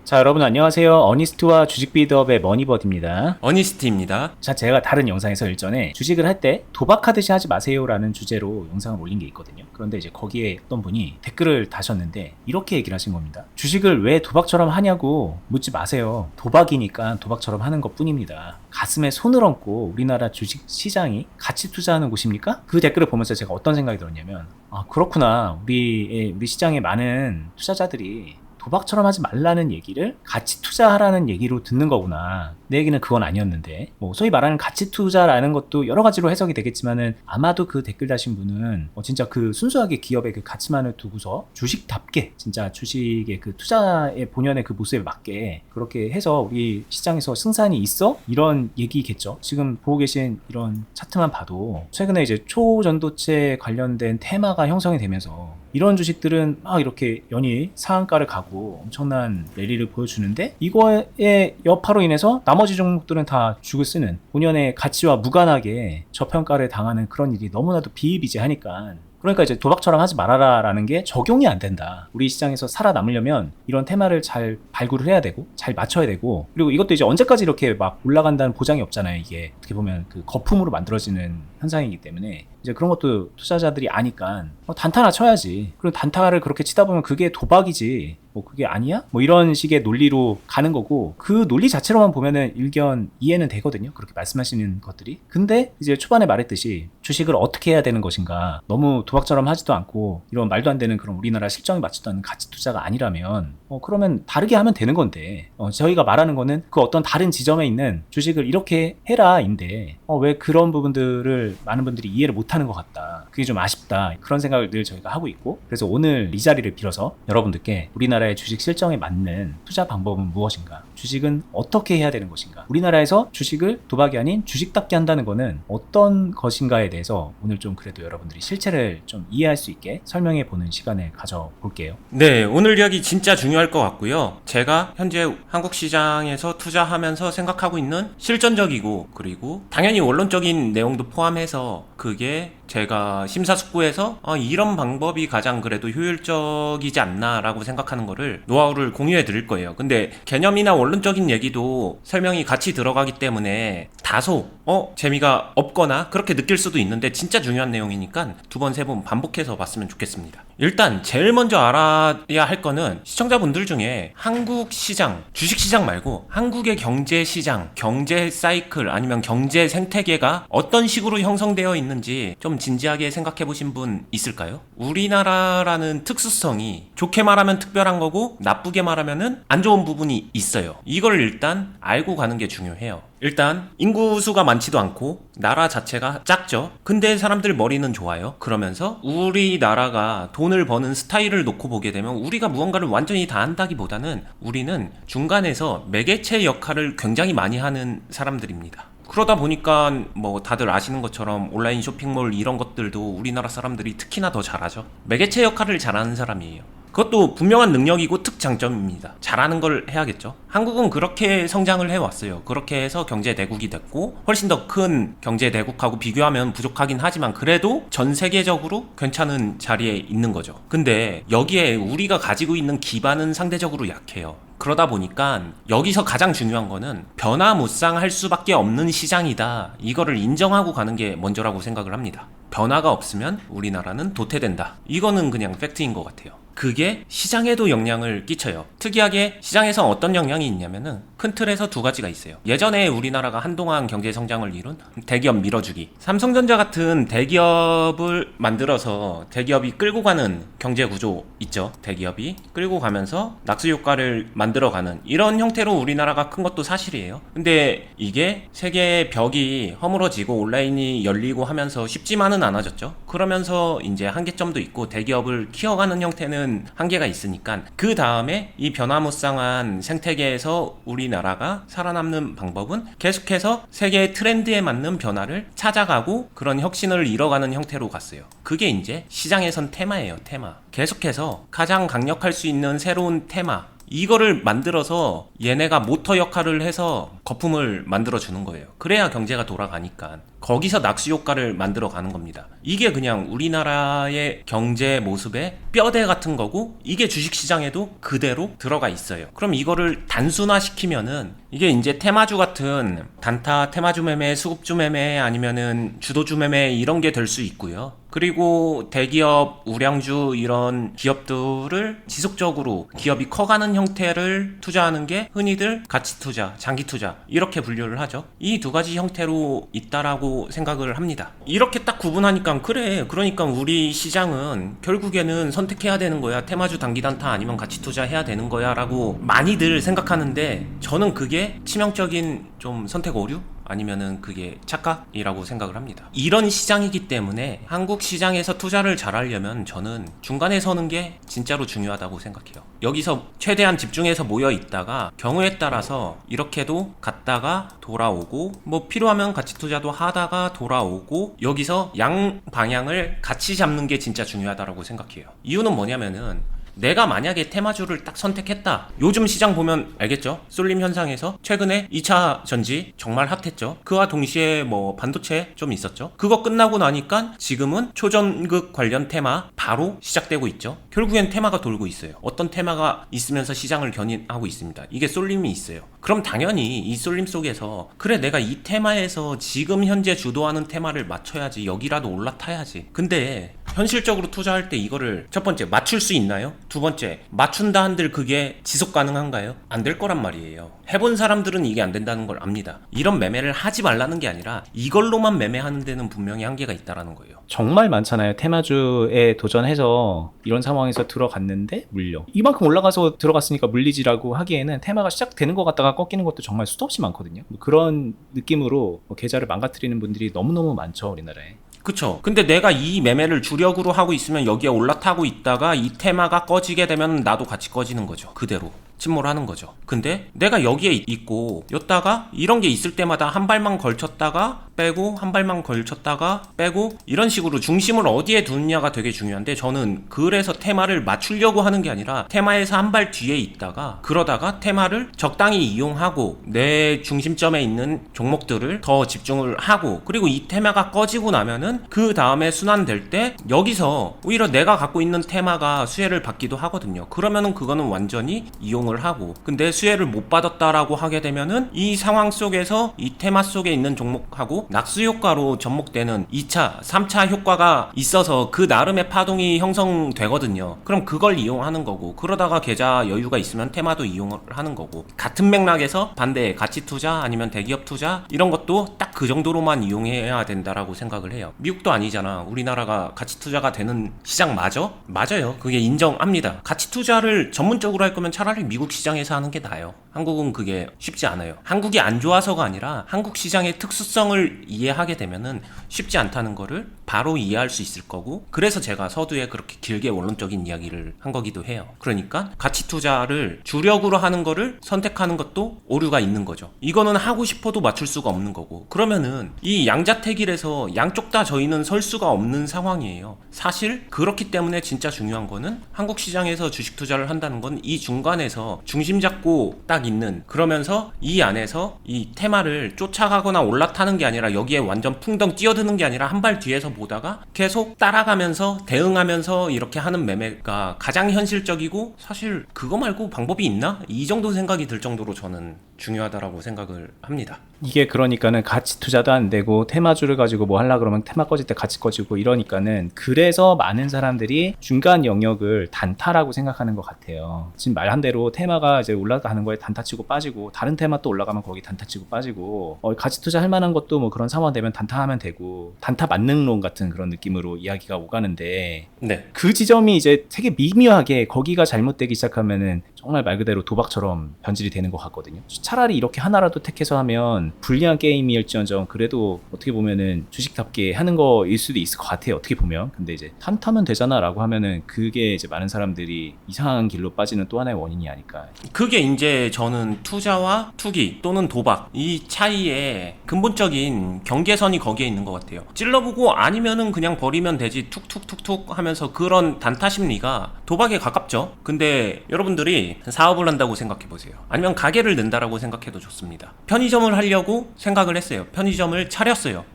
자, 여러분 안녕하세요. 어니스트와 주식 빌드업의 머니버드입니다. 어니스트입니다. 자, 제가 다른 영상에서 일전에 주식을 할 때 도박하듯이 하지 마세요라는 주제로 영상을 올린 게 있거든요. 그런데 이제 거기에 어떤 분이 댓글을 다셨는데 이렇게 얘기를 하신 겁니다. 주식을 왜 도박처럼 하냐고 묻지 마세요. 도박이니까 도박처럼 하는 것 뿐입니다. 가슴에 손을 얹고 우리나라 주식 시장이 가치 투자하는 곳입니까? 그 댓글을 보면서 제가 어떤 생각이 들었냐면, 아, 그렇구나. 우리 시장에 많은 투자자들이 도박처럼 하지 말라는 얘기를 가치 투자하라는 얘기로 듣는 거구나. 내 얘기는 그건 아니었는데, 소위 말하는 가치 투자라는 것도 여러 가지로 해석이 되겠지만은 아마도 그 댓글 다신 분은 진짜 그 순수하게 기업의 그 가치만을 두고서 주식답게 진짜 주식의 그 투자의 본연의 그 모습에 맞게 그렇게 해서 우리 시장에서 승산이 있어? 이런 얘기겠죠. 지금 보고 계신 이런 차트만 봐도 최근에 이제 초전도체 관련된 테마가 형성이 되면서 이런 주식들은 막 이렇게 연일 상한가를 가고 엄청난 랠리를 보여주는데, 이거의 여파로 인해서 나머지 종목들은 다 죽을 쓰는 본연의 가치와 무관하게 저평가를 당하는 그런 일이 너무나도 비일비재하니까, 그러니까 이제 도박처럼 하지 말아라 라는 게 적용이 안 된다. 우리 시장에서 살아남으려면 이런 테마를 잘 발굴을 해야 되고 잘 맞춰야 되고, 그리고 이것도 이제 언제까지 이렇게 막 올라간다는 보장이 없잖아요. 이게 어떻게 보면 그 거품으로 만들어지는 현상이기 때문에 이제 그런 것도 투자자들이 아니까 단타나 쳐야지. 그리고 단타를 그렇게 치다 보면 그게 도박이지 그게 아니야? 이런 식의 논리로 가는 거고, 그 논리 자체로만 보면은 일견 이해는 되거든요. 그렇게 말씀하시는 것들이. 근데 이제 초반에 말했듯이 주식을 어떻게 해야 되는 것인가, 너무 도박처럼 하지도 않고 이런 말도 안 되는 그런 우리나라 실정에 맞지도 않는 가치 투자가 아니라면 그러면 다르게 하면 되는 건데, 저희가 말하는 거는 그 어떤 다른 지점에 있는 주식을 이렇게 해라 인데 왜 그런 부분들을 많은 분들이 이해를 못하는 것 같다, 그게 좀 아쉽다, 그런 생각을 늘 저희가 하고 있고, 그래서 오늘 이 자리를 빌어서 여러분들께 우리나라의 주식 실정에 맞는 투자 방법은 무엇인가, 주식은 어떻게 해야 되는 것인가, 우리나라에서 주식을 도박이 아닌 주식답게 한다는 거는 어떤 것인가에 대해서 오늘 좀 그래도 여러분들이 실체를 좀 이해할 수 있게 설명해 보는 시간을 가져볼게요. 네, 오늘 이야기 진짜 중요할 것 같고요. 제가 현재 한국 시장에서 투자하면서 생각하고 있는 실전적이고, 그리고 당연히 원론적인 내용도 포함해서 그게 제가 심사숙고해서 이런 방법이 가장 그래도 효율적이지 않나라고 생각하는 거를 노하우를 공유해 드릴 거예요. 근데 개념이나 원론적인 얘기도 설명이 같이 들어가기 때문에 다소 재미가 없거나 그렇게 느낄 수도 있는데, 진짜 중요한 내용이니까 두 번, 세 번 반복해서 봤으면 좋겠습니다. 일단 제일 먼저 알아야 할 거는, 시청자분들 중에 한국 시장, 주식 시장 말고 한국의 경제 시장, 경제 사이클 아니면 경제 생태계가 어떤 식으로 형성되어 있는지 좀 진지하게 생각해 보신 분 있을까요? 우리나라라는 특수성이 좋게 말하면 특별한 거고 나쁘게 말하면은 안 좋은 부분이 있어요. 이걸 일단 알고 가는 게 중요해요. 일단 인구수가 많지도 않고 나라 자체가 작죠. 근데 사람들 머리는 좋아요. 그러면서 우리나라가 돈을 버는 스타일을 놓고 보게 되면 우리가 무언가를 완전히 다 한다기보다는 우리는 중간에서 매개체 역할을 굉장히 많이 하는 사람들입니다. 그러다 보니까 다들 아시는 것처럼 온라인 쇼핑몰 이런 것들도 우리나라 사람들이 특히나 더 잘하죠. 매개체 역할을 잘하는 사람이에요. 그것도 분명한 능력이고 특장점입니다. 잘하는 걸 해야겠죠. 한국은 그렇게 성장을 해왔어요. 그렇게 해서 경제 대국이 됐고, 훨씬 더 큰 경제 대국하고 비교하면 부족하긴 하지만 그래도 전 세계적으로 괜찮은 자리에 있는 거죠. 근데 여기에 우리가 가지고 있는 기반은 상대적으로 약해요. 그러다 보니까 여기서 가장 중요한 거는 변화무쌍할 수밖에 없는 시장이다, 이거를 인정하고 가는 게 먼저라고 생각을 합니다. 변화가 없으면 우리나라는 도태된다. 이거는 그냥 팩트인 것 같아요. 그게 시장에도 영향을 끼쳐요. 특이하게 시장에서 어떤 영향이 있냐면은 큰 틀에서 두 가지가 있어요. 예전에 우리나라가 한동안 경제 성장을 이룬 대기업 밀어주기, 삼성전자 같은 대기업을 만들어서 대기업이 끌고 가는 경제 구조 있죠. 대기업이 끌고 가면서 낙수 효과를 만들어가는 이런 형태로 우리나라가 큰 것도 사실이에요. 근데 이게 세계의 벽이 허물어지고 온라인이 열리고 하면서 쉽지만은 않아졌죠. 그러면서 이제 한계점도 있고 대기업을 키워가는 형태는 한계가 있으니까, 그 다음에 이 변화무쌍한 생태계에서 우리나라가 살아남는 방법은 계속해서 세계의 트렌드에 맞는 변화를 찾아가고 그런 혁신을 이뤄가는 형태로 갔어요. 그게 이제 시장에선 테마예요. 테마. 계속해서 가장 강력할 수 있는 새로운 테마, 이거를 만들어서 얘네가 모터 역할을 해서 거품을 만들어주는 거예요. 그래야 경제가 돌아가니까. 거기서 낙수 효과를 만들어 가는 겁니다. 이게 그냥 우리나라의 경제 모습의 뼈대 같은 거고, 이게 주식시장에도 그대로 들어가 있어요. 그럼 이거를 단순화시키면은 이게 이제 테마주 같은 단타, 테마주 매매, 수급주 매매, 아니면은 주도주 매매 이런 게 될 수 있고요. 그리고 대기업, 우량주 이런 기업들을 지속적으로 기업이 커가는 형태를 투자하는 게 흔히들 가치 투자, 장기 투자 이렇게 분류를 하죠. 이 두 가지 형태로 있다라고 생각을 합니다. 이렇게 딱 구분하니까 그래, 그러니까 우리 시장은 결국에는 선택해야 되는 거야. 테마주, 단기 단타 아니면 가치 투자 해야 되는 거야 라고 많이들 생각하는데, 저는 그게 치명적인 좀 선택 오류? 아니면은 그게 착각이라고 생각을 합니다. 이런 시장이기 때문에 한국 시장에서 투자를 잘하려면 저는 중간에 서는 게 진짜로 중요하다고 생각해요. 여기서 최대한 집중해서 모여 있다가 경우에 따라서 이렇게도 갔다가 돌아오고, 뭐 필요하면 가치 투자도 하다가 돌아오고, 여기서 양 방향을 같이 잡는 게 진짜 중요하다고 생각해요. 이유는 뭐냐면은 내가 만약에 테마주를 딱 선택했다. 요즘 시장 보면 알겠죠? 쏠림 현상에서 최근에 2차 전지 정말 핫했죠. 그와 동시에 뭐 반도체 좀 있었죠. 그거 끝나고 나니까 지금은 초전극 관련 테마 바로 시작되고 있죠. 결국엔 테마가 돌고 있어요. 어떤 테마가 있으면서 시장을 견인하고 있습니다. 이게 쏠림이 있어요. 그럼 당연히 이 쏠림 속에서 그래, 내가 이 테마에서 지금 현재 주도하는 테마를 맞춰야지, 여기라도 올라타야지. 근데 현실적으로 투자할 때 이거를 첫 번째 맞출 수 있나요? 두 번째, 맞춘다 한들 그게 지속 가능한가요? 안 될 거란 말이에요. 해본 사람들은 이게 안 된다는 걸 압니다. 이런 매매를 하지 말라는 게 아니라 이걸로만 매매하는 데는 분명히 한계가 있다라는 거예요. 정말 많잖아요. 테마주에 도전해서 이런 상황에서 들어갔는데 물려. 이만큼 올라가서 들어갔으니까 물리지라고 하기에는 테마가 시작되는 것 같다가 꺾이는 것도 정말 수도 없이 많거든요. 그런 느낌으로 계좌를 망가뜨리는 분들이 너무너무 많죠, 우리나라에. 그쵸. 근데 내가 이 매매를 주력으로 하고 있으면 여기에 올라타고 있다가 이 테마가 꺼지게 되면 나도 같이 꺼지는 거죠. 그대로 침몰하는 거죠. 근데 내가 여기에 있고 였다가 이런 게 있을 때마다 한 발만 걸쳤다가 빼고, 한 발만 걸쳤다가 빼고, 이런 식으로 중심을 어디에 두느냐가 되게 중요한데, 저는 그래서 테마를 맞추려고 하는 게 아니라 테마에서 한 발 뒤에 있다가 그러다가 테마를 적당히 이용하고 내 중심점에 있는 종목들을 더 집중을 하고, 그리고 이 테마가 꺼지고 나면은 그 다음에 순환될 때 여기서 오히려 내가 갖고 있는 테마가 수혜를 받기도 하거든요. 그러면은 그거는 완전히 이용을 하고, 근데 수혜를 못 받았다라고 하게 되면은 이 상황 속에서 이 테마 속에 있는 종목하고 낙수 효과로 접목되는 2차, 3차 효과가 있어서 그 나름의 파동이 형성되거든요. 그럼 그걸 이용하는 거고, 그러다가 계좌 여유가 있으면 테마도 이용을 하는 거고, 같은 맥락에서 반대 가치 투자 아니면 대기업 투자 이런 것도 딱 그 정도로만 이용해야 된다라고 생각을 해요. 미국도 아니잖아. 우리나라가 가치 투자가 되는 시장 맞아? 맞아요. 그게 인정합니다. 가치 투자를 전문적으로 할 거면 차라리 미국 시장에서 하는 게 나아요. 한국은 그게 쉽지 않아요. 한국이 안 좋아서가 아니라 한국 시장의 특수성을 이해하게 되면은 쉽지 않다는 거를 바로 이해할 수 있을 거고, 그래서 제가 서두에 그렇게 길게 원론적인 이야기를 한 거기도 해요. 그러니까 가치 투자를 주력으로 하는 거를 선택하는 것도 오류가 있는 거죠. 이거는 하고 싶어도 맞출 수가 없는 거고, 그러면은 이 양자택일에서 양쪽 다 저희는 설 수가 없는 상황이에요. 사실 그렇기 때문에 진짜 중요한 거는 한국 시장에서 주식 투자를 한다는 건 이 중간에서 중심 잡고 딱 있는, 그러면서 이 안에서 이 테마를 쫓아가거나 올라타는 게 아니라 여기에 완전 풍덩 뛰어드는 게 아니라 한 발 뒤에서 보다가 계속 따라가면서 대응하면서 이렇게 하는 매매가 가장 현실적이고, 사실 그거 말고 방법이 있나? 이 정도 생각이 들 정도로 저는 중요하다라고 생각을 합니다. 이게 그러니까는 가치 투자도 안 되고 테마주를 가지고 뭐 하려고 그러면 테마 꺼질 때 같이 꺼지고 이러니까는, 그래서 많은 사람들이 중간 영역을 단타라고 생각하는 것 같아요. 지금 말한 대로 테마가 이제 올라가는 거에 단타 치고 빠지고, 다른 테마 또 올라가면 거기 단타 치고 빠지고, 가치 투자 할 만한 것도 뭐 그런 상황 되면 단타 하면 되고, 단타 만능론 같은 그런 느낌으로 이야기가 오가는데, 네. 그 지점이 이제 되게 미묘하게 거기가 잘못되기 시작하면은 정말 말 그대로 도박처럼 변질이 되는 것 같거든요. 차라리 이렇게 하나라도 택해서 하면 불리한 게임일지언정 그래도 어떻게 보면은 주식답게 하는 거일 수도 있을 것 같아요, 어떻게 보면. 근데 이제 탄타면 되잖아 라고 하면은 그게 이제 많은 사람들이 이상한 길로 빠지는 또 하나의 원인이 아닐까. 그게 이제 저는 투자와 투기 또는 도박, 이 차이의 근본적인 경계선이 거기에 있는 것 같아요. 찔러보고 아니면은 그냥 버리면 되지 툭툭툭툭 하면서 그런 단타 심리가 도박에 가깝죠. 근데 여러분들이 사람들이 사업을 한다고 생각해 보세요. 아니면 가게를 낸다라고 생각해도 좋습니다. 편의점을 하려고 생각을 했어요. 편의점을 차렸어요.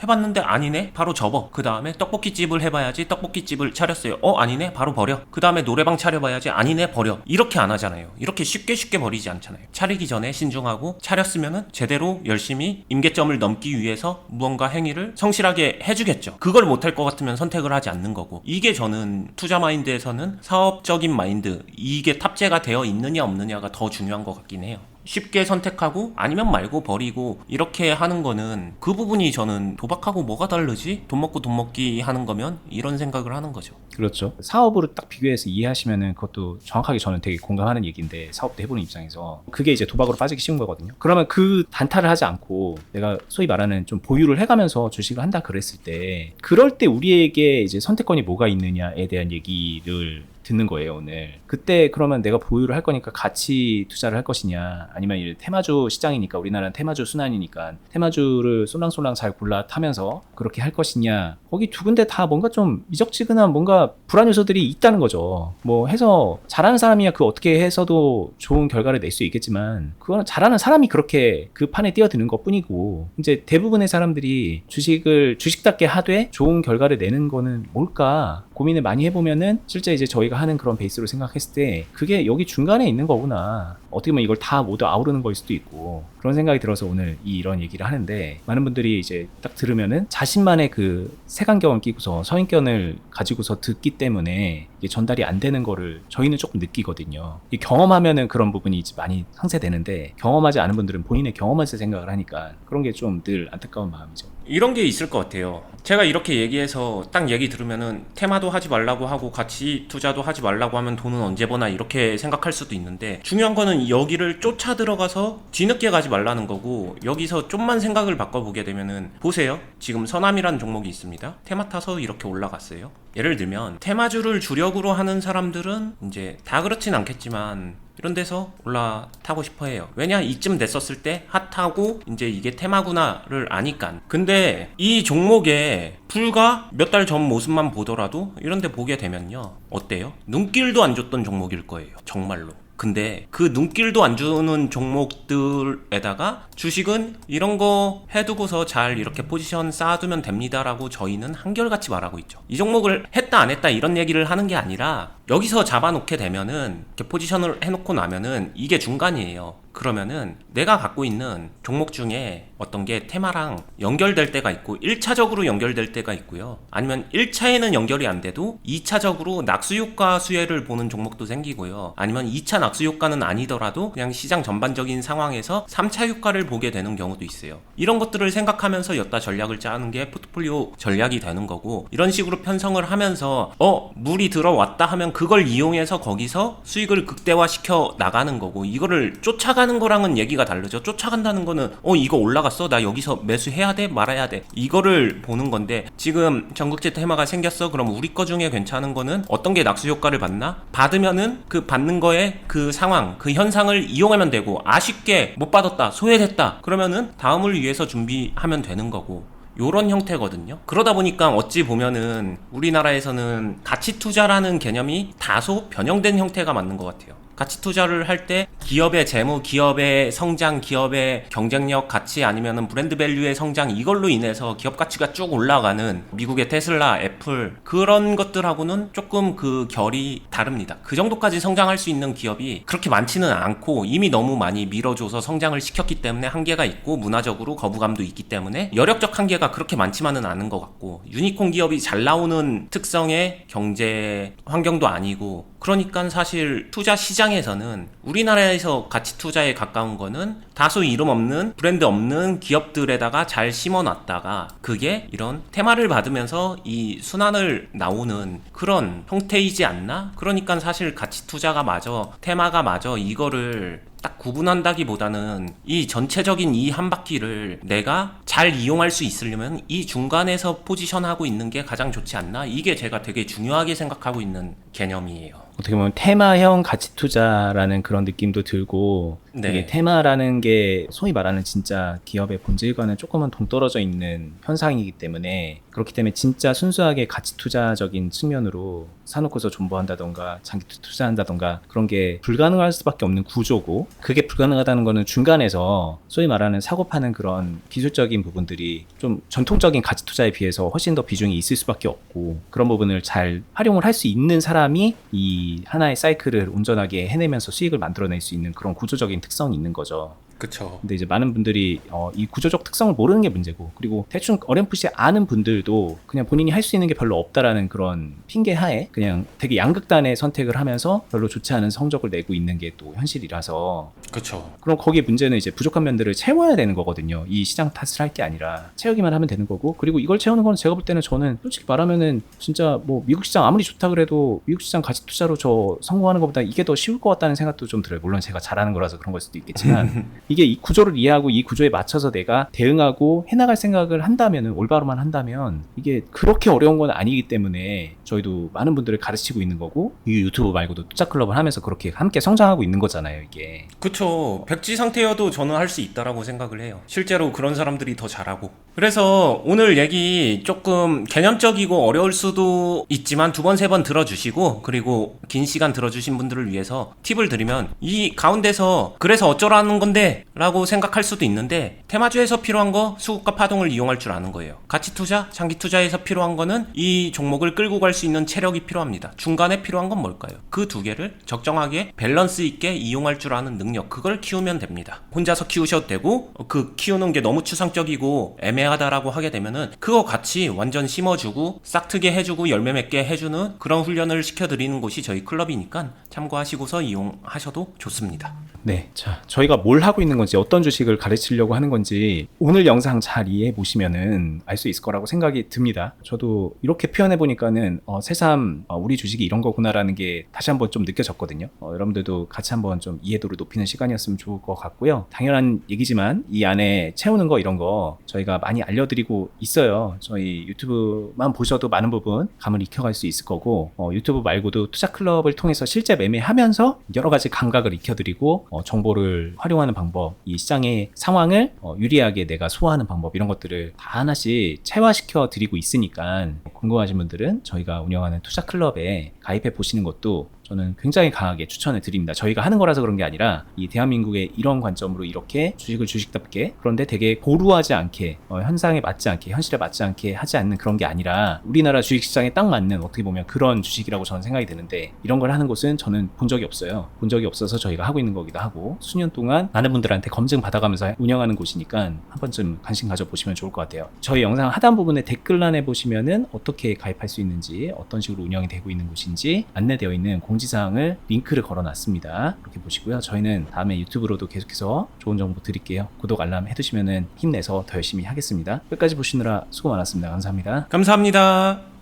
해봤는데 아니네? 바로 접어. 그 다음에 떡볶이집을 해봐야지. 떡볶이집을 차렸어요. 아니네? 바로 버려. 그 다음에 노래방 차려봐야지. 아니네? 버려. 이렇게 안 하잖아요. 이렇게 쉽게 버리지 않잖아요. 차리기 전에 신중하고 차렸으면은 제대로 열심히 임계점을 넘기 위해서 무언가 행위를 성실하게 해주겠죠. 그걸 못할 것 같으면 선택을 하지 않는 거고, 이게 저는 투자 마인드에서는 사업적인 마인드, 이게 탑재가 되어 있느냐 없느냐가 더 중요한 것 같긴 해요. 쉽게 선택하고 아니면 말고 버리고 이렇게 하는 거는 그 부분이 저는 도박하고 뭐가 다르지? 돈 먹고 돈 먹기 하는 거면 이런 생각을 하는 거죠. 그렇죠. 사업으로 딱 비교해서 이해하시면은 그것도 정확하게 저는 되게 공감하는 얘기인데, 사업도 해보는 입장에서 그게 이제 도박으로 빠지기 쉬운 거거든요. 그러면 그 단타를 하지 않고 내가 소위 말하는 좀 보유를 해가면서 주식을 한다 그랬을 때, 그럴 때 우리에게 이제 선택권이 뭐가 있느냐에 대한 얘기를 듣는 거예요, 오늘. 그때 그러면 내가 보유를 할 거니까 가치 투자를 할 것이냐, 아니면 이 테마주 시장이니까, 우리나라는 테마주 순환이니까 테마주를 쏠랑쏠랑 잘 골라 타면서 그렇게 할 것이냐, 거기 두 군데 다 뭔가 좀 미적지근한 뭔가 불안 요소들이 있다는 거죠. 뭐 해서 잘하는 사람이야 그 어떻게 해서도 좋은 결과를 낼 수 있겠지만, 그거는 잘하는 사람이 그렇게 그 판에 뛰어드는 것 뿐이고, 이제 대부분의 사람들이 주식을 주식답게 하되 좋은 결과를 내는 거는 뭘까 고민을 많이 해보면은, 실제 이제 저희가 하는 그런 베이스로 생각했을 때 그게 여기 중간에 있는 거구나, 어떻게 보면 이걸 다 모두 아우르는 거일 수도 있고, 그런 생각이 들어서 오늘 이런 얘기를 하는데, 많은 분들이 이제 딱 들으면은 자신만의 그 색안경을 끼고서 선입견을 가지고서 듣기 때문에 이게 전달이 안 되는 거를 저희는 조금 느끼거든요. 이 경험하면은 그런 부분이 이제 많이 상쇄되는데, 경험하지 않은 분들은 본인의 경험에서 생각을 하니까 그런 게 좀 늘 안타까운 마음이죠. 이런 게 있을 것 같아요. 제가 이렇게 얘기해서 딱 얘기 들으면은 테마도 하지 말라고 하고 가치 투자도 하지 말라고 하면 돈은 언제 버나 이렇게 생각할 수도 있는데, 중요한 거는 여기를 쫓아 들어가서 뒤늦게 가지 말라는 거고, 여기서 좀만 생각을 바꿔보게 되면은, 보세요. 지금 서남이라는 종목이 있습니다. 테마 타서 이렇게 올라갔어요. 예를 들면 테마주를 주력으로 하는 사람들은 이제 다 그렇진 않겠지만 이런 데서 올라타고 싶어 해요. 왜냐? 이쯤 됐었을 때 핫하고 이제 이게 테마구나를 아니까. 근데 이 종목에 불과 몇 달 전 모습만 보더라도 이런 데 보게 되면요, 어때요? 눈길도 안 줬던 종목일 거예요, 정말로. 근데 그 눈길도 안 주는 종목들에다가 주식은 이런 거 해두고서 잘 이렇게 포지션 쌓아두면 됩니다라고 저희는 한결같이 말하고 있죠. 이 종목을 했다 안 했다 이런 얘기를 하는 게 아니라, 여기서 잡아놓게 되면은 이렇게 포지션을 해놓고 나면은 이게 중간이에요. 그러면은 내가 갖고 있는 종목 중에 어떤 게 테마랑 연결될 때가 있고 1차적으로 연결될 때가 있고요. 아니면 1차에는 연결이 안 돼도 2차적으로 낙수효과 수혜를 보는 종목도 생기고요. 아니면 2차 낙수효과는 아니더라도 그냥 시장 전반적인 상황에서 3차 효과를 보게 되는 경우도 있어요. 이런 것들을 생각하면서 여따 전략을 짜는 게 포트폴리오 전략이 되는 거고, 이런 식으로 편성을 하면서 물이 들어왔다 하면 그걸 이용해서 거기서 수익을 극대화시켜 나가는 거고, 이거를 쫓아가는 거랑은 얘기가 다르죠. 쫓아간다는 거는 이거 올라갔어, 나 여기서 매수해야 돼 말아야 돼, 이거를 보는 건데, 지금 전국제 테마가 생겼어, 그럼 우리 거 중에 괜찮은 거는 어떤 게 낙수 효과를 받나? 받으면은 그 받는 거에 그 상황, 그 현상을 이용하면 되고, 아쉽게 못 받았다, 소외됐다 그러면은 다음을 위해서 준비하면 되는 거고, 요런 형태거든요. 그러다 보니까 어찌 보면은 우리나라에서는 가치 투자라는 개념이 다소 변형된 형태가 맞는 것 같아요. 가치 투자를 할 때 기업의 재무, 기업의 성장, 기업의 경쟁력 가치, 아니면은 브랜드 밸류의 성장, 이걸로 인해서 기업 가치가 쭉 올라가는 미국의 테슬라, 애플, 그런 것들하고는 조금 그 결이 다릅니다. 그 정도까지 성장할 수 있는 기업이 그렇게 많지는 않고, 이미 너무 많이 밀어줘서 성장을 시켰기 때문에 한계가 있고, 문화적으로 거부감도 있기 때문에 여력적 한계가 그렇게 많지만은 않은 것 같고, 유니콘 기업이 잘 나오는 특성의 경제 환경도 아니고, 그러니까 사실 투자 시장에서는 우리나라에서 가치 투자에 가까운 거는 다소 이름 없는 브랜드 없는 기업들에다가 잘 심어놨다가 그게 이런 테마를 받으면서 이 순환을 나오는 그런 형태이지 않나? 그러니까 사실 가치 투자가 마저, 테마가 마저 이거를 딱 구분한다기보다는 이 전체적인 이 한 바퀴를 내가 잘 이용할 수 있으려면 이 중간에서 포지션하고 있는 게 가장 좋지 않나? 이게 제가 되게 중요하게 생각하고 있는 개념이에요. 어떻게 보면 테마형 가치 투자라는 그런 느낌도 들고 네. 이게 테마라는 게 소위 말하는 진짜 기업의 본질과는 조금은 동떨어져 있는 현상이기 때문에 그렇기 때문에 진짜 순수하게 가치 투자적인 측면으로 사놓고서 존버한다던가 장기 투자한다던가 그런 게 불가능할 수밖에 없는 구조고 그게 불가능하다는 거는 중간에서 소위 말하는 사고 파는 그런 기술적인 부분들이 좀 전통적인 가치 투자에 비해서 훨씬 더 비중이 있을 수밖에 없고 그런 부분을 잘 활용을 할 수 있는 사람이 이 하나의 사이클을 온전하게 해내면서 수익을 만들어낼 수 있는 그런 구조적인 특성이 있는 거죠. 그쵸. 근데 이제 많은 분들이 이 구조적 특성을 모르는 게 문제고 그리고 대충 어렴풋이 아는 분들도 그냥 본인이 할 수 있는 게 별로 없다라는 그런 핑계 하에 그냥 되게 양극단의 선택을 하면서 별로 좋지 않은 성적을 내고 있는 게 또 현실이라서 그쵸. 그럼 거기에 문제는 이제 부족한 면들을 채워야 되는 거거든요. 이 시장 탓을 할 게 아니라 채우기만 하면 되는 거고 그리고 이걸 채우는 건 제가 볼 때는 저는 솔직히 말하면은 진짜 뭐 미국 시장 아무리 좋다 그래도 미국 시장 가치 투자로 저 성공하는 것보다 이게 더 쉬울 것 같다는 생각도 좀 들어요. 물론 제가 잘하는 거라서 그런 걸 수도 있겠지만 이게 이 구조를 이해하고 이 구조에 맞춰서 내가 대응하고 해나갈 생각을 한다면은 올바로만 한다면 이게 그렇게 어려운 건 아니기 때문에 저희도 많은 분들을 가르치고 있는 거고 이 유튜브 말고도 투자클럽을 하면서 그렇게 함께 성장하고 있는 거잖아요 이게. 그쵸. 백지 상태여도 저는 할 수 있다라고 생각을 해요. 실제로 그런 사람들이 더 잘하고. 그래서 오늘 얘기 조금 개념적이고 어려울 수도 있지만 두 번, 세 번 들어주시고 그리고 긴 시간 들어주신 분들을 위해서 팁을 드리면 이 가운데서 그래서 어쩌라는 건데 라고 생각할 수도 있는데 테마주에서 필요한 거 수급과 파동을 이용할 줄 아는 거예요. 가치 투자, 장기 투자에서 필요한 거는 이 종목을 끌고 갈 수 있는 체력이 필요합니다. 중간에 필요한 건 뭘까요? 그 두 개를 적정하게 밸런스 있게 이용할 줄 아는 능력 그걸 키우면 됩니다. 혼자서 키우셔도 되고 그 키우는 게 너무 추상적이고 애매하다라고 하게 되면은 그거 같이 완전 심어주고 싹트게 해주고 열매 맺게 해주는 그런 훈련을 시켜드리는 곳이 저희 클럽이니까 참고하시고서 이용하셔도 좋습니다. 네, 자 저희가 뭘 하고 있는 건지 어떤 주식을 가르치려고 하는 건지 오늘 영상 잘 이해해 보시면은 알 수 있을 거라고 생각이 듭니다. 저도 이렇게 표현해 보니까는 새삼 우리 주식이 이런 거구나라는 게 다시 한번 좀 느껴졌거든요. 여러분들도 같이 한번 좀 이해도를 높이는 시간이었으면 좋을 것 같고요. 당연한 얘기지만 이 안에 채우는 거 이런 거 저희가 많이 알려드리고 있어요. 저희 유튜브만 보셔도 많은 부분 감을 익혀갈 수 있을 거고 유튜브 말고도 투자클럽을 통해서 실제 매매하면서 여러 가지 감각을 익혀드리고 정보를 활용하는 방법, 이 시장의 상황을 유리하게 내가 소화하는 방법 이런 것들을 다 하나씩 체화시켜 드리고 있으니까 궁금하신 분들은 저희가 운영하는 투자클럽에 가입해 보시는 것도 저는 굉장히 강하게 추천을 드립니다. 저희가 하는 거라서 그런 게 아니라 이 대한민국의 이런 관점으로 이렇게 주식을 주식답게 그런데 되게 고루하지 않게 현상에 맞지 않게 현실에 맞지 않게 하지 않는 그런 게 아니라 우리나라 주식시장에 딱 맞는 어떻게 보면 그런 주식이라고 저는 생각이 드는데 이런 걸 하는 곳은 저는 본 적이 없어요. 본 적이 없어서 저희가 하고 있는 거기도 하고 수년 동안 많은 분들한테 검증 받아가면서 운영하는 곳이니까 한 번쯤 관심 가져보시면 좋을 것 같아요. 저희 영상 하단 부분에 댓글란에 보시면은 어떻게 가입할 수 있는지 어떤 식으로 운영이 되고 있는 곳인지 안내되어 있는 공지사항을 링크를 걸어놨습니다. 이렇게 보시고요. 저희는 다음에 유튜브로도 계속해서 좋은 정보 드릴게요. 구독 알람 해두시면은 힘내서 더 열심히 하겠습니다. 끝까지 보시느라 수고 많았습니다. 감사합니다. 감사합니다.